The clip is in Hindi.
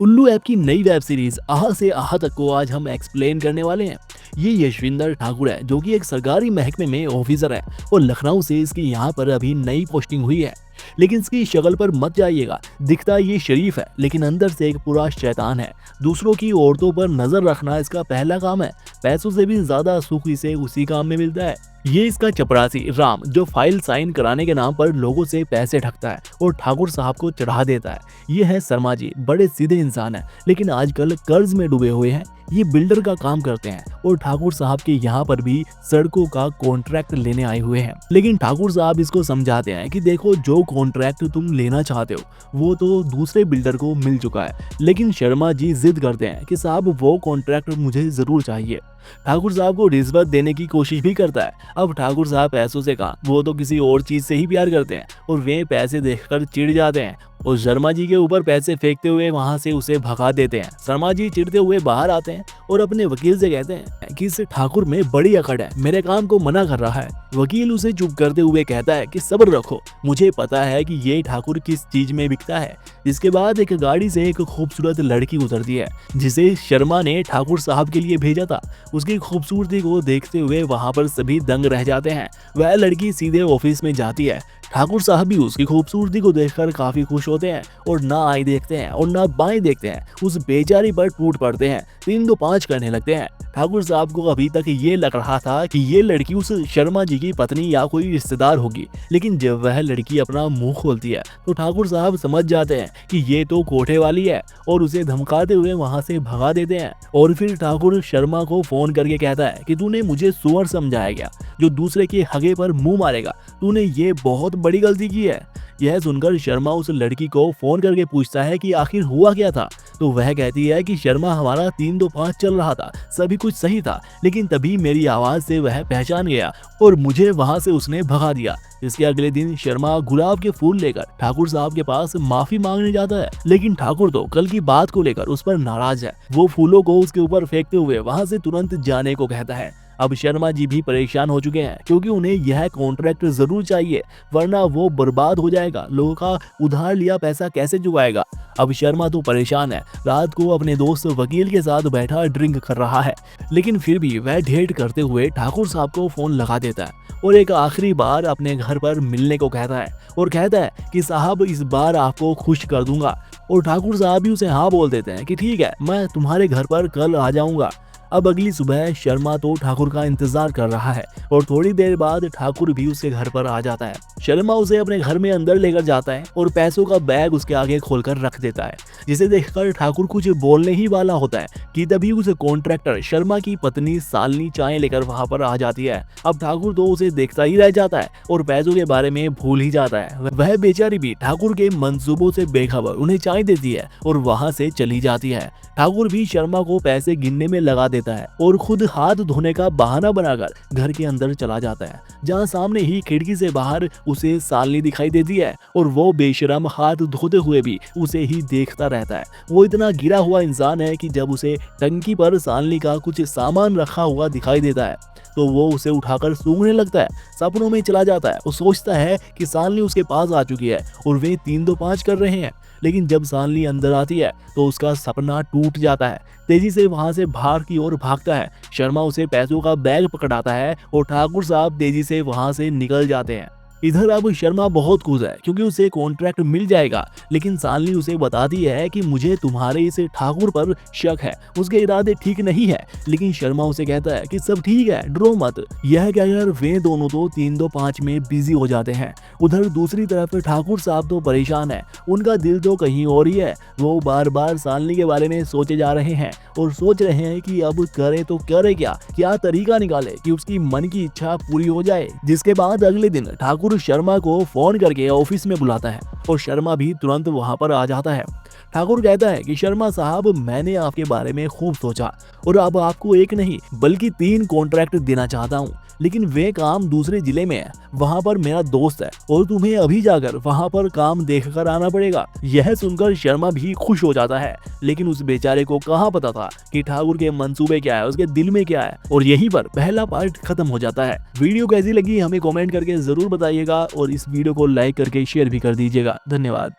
उल्लू ऐप की नई वेब सीरीज आहा से आहा तक को आज हम एक्सप्लेन करने वाले हैं। ये यशविंदर ठाकुर है जो कि एक सरकारी महकमे में ऑफिसर है और लखनऊ से इसकी यहाँ पर अभी नई पोस्टिंग हुई है। लेकिन इसकी शक्ल पर मत जाइएगा, दिखता ये शरीफ है लेकिन अंदर से एक पूरा शैतान है। दूसरों की औरतों पर नजर रखना इसका पहला काम है। पैसों से भी ज्यादा सुख इसे उसी काम में मिलता है। ये इसका चपरासी राम जो फाइल साइन कराने के नाम पर लोगों से पैसे ठगता है और ठाकुर साहब को चढ़ा देता है। ये है शर्मा जी, बड़े सीधे इंसान है लेकिन आजकल कर्ज में डूबे हुए हैं। ये बिल्डर का काम करते हैं और ठाकुर साहब के यहाँ पर भी सड़कों का कॉन्ट्रैक्ट लेने आए हुए हैं। लेकिन ठाकुर साहब इसको समझाते हैं कि देखो, जो कॉन्ट्रैक्ट तुम लेना चाहते हो वो तो दूसरे बिल्डर को मिल चुका है। लेकिन शर्मा जी जिद करते हैं कि साहब वो कॉन्ट्रैक्ट मुझे जरूर चाहिए। ठाकुर साहब को रिश्वत देने की कोशिश भी करता है। अब ठाकुर साहब पैसों से कहा, वो तो किसी और चीज से ही प्यार करते हैं और वे पैसे देखकर चिढ़ जाते हैं और शर्मा जी के ऊपर पैसे फेंकते हुए वहां से उसे भगा देते हैं। शर्मा जी चिढ़ते हुए बाहर आते हैं और अपने वकील से कहते हैं कि इस ठाकुर में बड़ी अकड़ है, मेरे काम को मना कर रहा है। वकील उसे चुप करते हुए कहता है कि सब्र रखो, मुझे पता है कि ये ठाकुर किस चीज में बिकता है। इसके बाद एक गाड़ी से एक खूबसूरत लड़की उतरती है जिसे शर्मा ने ठाकुर साहब के लिए भेजा था। उसकी खूबसूरती को देखते हुए वहां पर सभी दंग रह जाते हैं। वह लड़की सीधे ऑफिस में जाती है। ठाकुर साहब भी उसकी खूबसूरती को देखकर काफी खुश होते हैं और ना आई देखते हैं और ना बाएं देखते हैं, उस बेचारी पर टूट पड़ते हैं, 3 2 5 करने लगते हैं। ठाकुर साहब को अभी तक ये लग रहा था कि ये लड़की उस शर्मा जी की पत्नी या कोई रिश्तेदार होगी, लेकिन जब वह लड़की अपना मुंह खोलती है तो ठाकुर साहब समझ जाते हैं कि ये तो कोठे वाली है और उसे धमकाते हुए वहां से भगा देते हैं। और फिर ठाकुर शर्मा को फोन करके कहता है कि तूने मुझे सुअर समझाया गया जो दूसरे के हगे पर मुंह मारेगा, तूने ये बहुत बड़ी गलती की है। यह सुनकर शर्मा उस लड़की को फोन करके पूछता है कि आखिर हुआ क्या था। तो वह कहती है कि शर्मा, हमारा 3 2 5 चल रहा था, सभी कुछ सही था, लेकिन तभी मेरी आवाज से वह पहचान गया और मुझे वहां से उसने भगा दिया। इसके अगले दिन शर्मा गुलाब के फूल लेकर ठाकुर साहब के पास माफी मांगने जाता है, लेकिन ठाकुर तो कल की बात को लेकर उस पर नाराज है। वो फूलों को उसके ऊपर फेंकते हुए वहां से तुरंत जाने को कहता है। अब शर्मा जी भी परेशान हो चुके हैं क्योंकि उन्हें यह कॉन्ट्रैक्ट जरूर चाहिए वरना वो बर्बाद हो जाएगा। लोगों का उधार लिया पैसा कैसे चुकाएगा। अब शर्मा तो परेशान है। रात को अपने दोस्त वकील के साथ बैठा ड्रिंक कर रहा है, लेकिन फिर भी वह ढेट करते हुए ठाकुर साहब को फोन लगा देता है और एक आखिरी बार अपने घर पर मिलने को कहता है और कहता है कि साहब, इस बार आपको खुश कर दूंगा। और ठाकुर साहब भी उसे हाँ बोल देते हैं कि ठीक है, मैं तुम्हारे घर पर कल आ जाऊंगा। अब अगली सुबह शर्मा तो ठाकुर का इंतजार कर रहा है और थोड़ी देर बाद ठाकुर भी उसके घर पर आ जाता है। शर्मा उसे अपने घर में अंदर लेकर जाता है और पैसों का बैग उसके आगे खोलकर रख देता है, जिसे देखकर ठाकुर कुछ बोलने ही वाला होता है कि तभी उसे कॉन्ट्रैक्टर शर्मा की पत्नी शालिनी चाय लेकर वहां पर आ जाती है। अब ठाकुर तो उसे देखता ही रह जाता है और पैसों के बारे में भूल ही जाता है। वह बेचारी भी ठाकुर के मंसूबों से बेखबर उन्हें चाय देती है और वहां से चली जाती है। ठाकुर भी शर्मा को पैसे गिनने में लगा देता है और खुद हाथ धोने का बहाना बनाकर घर के अंदर चला जाता है, जहां सामने ही खिड़की से बाहर उसे शालिनी दिखाई देती है और वो बेशरम हाथ धोते हुए भी उसे ही देखता रहता है। वो इतना गिरा हुआ इंसान है कि जब उसे टंकी पर शालिनी का कुछ सामान रखा हुआ दिखाई देता है तो वो उसे उठाकर सूंघने लगता है। सपनों में चला जाता है। वो सोचता है कि शालिनी उसके पास आ चुकी है और वे 3 2 5 कर रहे हैं, लेकिन जब शालिनी अंदर आती है तो उसका सपना टूट जाता है। तेजी से वहां से बाहर की ओर भागता है। शर्मा उसे पैसों का बैग पकड़ाता है और ठाकुर साहब तेजी से वहां से निकल जाते हैं। इधर अब शर्मा बहुत खुश है क्योंकि उसे कॉन्ट्रैक्ट मिल जाएगा, लेकिन शालिनी उसे बताती है कि मुझे तुम्हारे इस ठाकुर पर शक है, उसके इरादे ठीक नहीं है। लेकिन शर्मा उसे कहता है कि सब ठीक है, डरो मत। यह कहकर वे दोनों तो 3 2 5 में बिजी हो जाते हैं। उधर दूसरी तरफ ठाकुर साहब तो परेशान है, उनका दिल तो कहीं और ही है। वो बार बार शालिनी के बारे में सोचे जा रहे हैं और सोच रहे हैं कि अब करे तो करे क्या तरीका निकाले कि उसकी मन की इच्छा पूरी हो जाए। जिसके बाद अगले दिन ठाकुर शर्मा को फोन करके ऑफिस में बुलाता है और शर्मा भी तुरंत वहां पर आ जाता है। ठाकुर कहता है कि शर्मा साहब, मैंने आपके बारे में खूब सोचा और अब आपको एक नहीं बल्कि 3 कॉन्ट्रैक्ट देना चाहता हूँ, लेकिन वे काम दूसरे जिले में है, वहाँ पर मेरा दोस्त है और तुम्हें अभी जाकर वहाँ पर काम देखकर आना पड़ेगा। यह सुनकर शर्मा भी खुश हो जाता है, लेकिन उस बेचारे को कहाँ पता था कि ठाकुर के मंसूबे क्या है, उसके दिल में क्या है। और यहीं पर पहला पार्ट खत्म हो जाता है। वीडियो कैसी लगी हमें कमेंट करके जरूर बताइएगा और इस वीडियो को लाइक करके शेयर भी कर दीजिएगा। धन्यवाद।